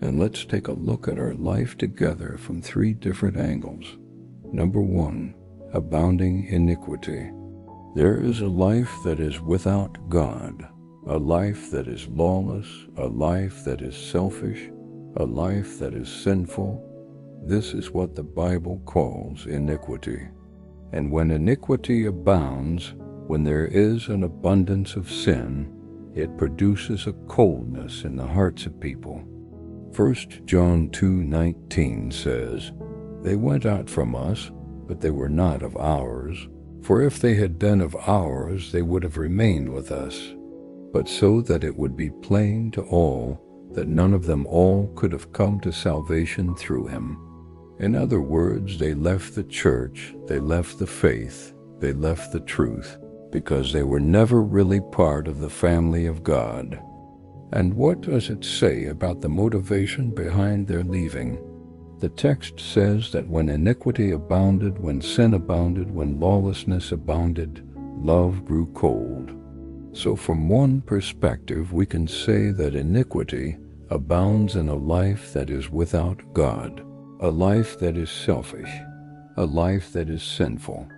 And let's take a look at our life together from 3 different angles. Number 1, abounding iniquity. There is a life that is without God, a life that is lawless, a life that is selfish, a life that is sinful. This is what the Bible calls iniquity. And when iniquity abounds, when there is an abundance of sin, it produces a coldness in the hearts of people. 1 John 2:19 says, "They went out from us, but they were not of ours. For if they had been of ours, they would have remained with us. But so that it would be plain to all that none of them all could have come to salvation through him." In other words, they left the church, they left the faith, they left the truth, because they were never really part of the family of God. And what does it say about the motivation behind their leaving? The text says that when iniquity abounded, when sin abounded, when lawlessness abounded, love grew cold. So from one perspective, we can say that iniquity abounds in a life that is without God, a life that is selfish, a life that is sinful.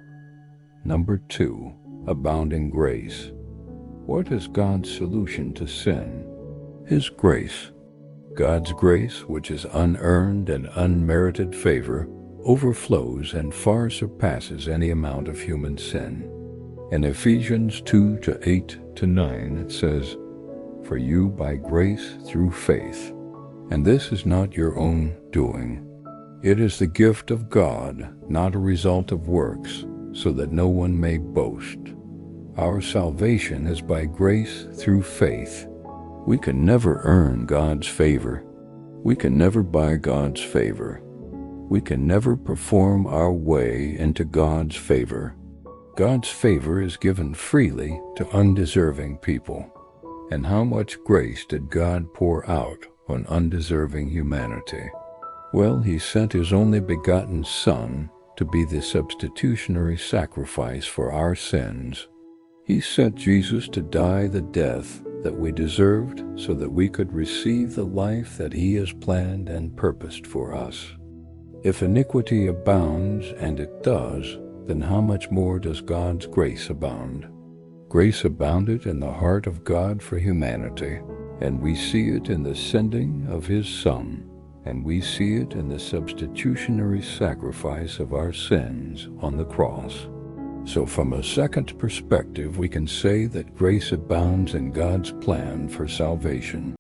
Number 2, abounding grace. What is God's solution to sin? His grace. God's grace, which is unearned and unmerited favor, overflows and far surpasses any amount of human sin. In Ephesians 2:8-9 it says, "For you by grace through faith, and this is not your own doing. It is the gift of God, not a result of works, so that no one may boast." Our salvation is by grace through faith. We can never earn God's favor. We can never buy God's favor. We can never perform our way into God's favor. God's favor is given freely to undeserving people. And how much grace did God pour out on undeserving humanity? Well, he sent his only begotten Son to be the substitutionary sacrifice for our sins. He sent Jesus to die the death that we deserved so that we could receive the life that he has planned and purposed for us. If iniquity abounds, and it does, then how much more does God's grace abound? Grace abounded in the heart of God for humanity, and we see it in the sending of his Son, and we see it in the substitutionary sacrifice of our sins on the cross. So from a second perspective, we can say that grace abounds in God's plan for salvation.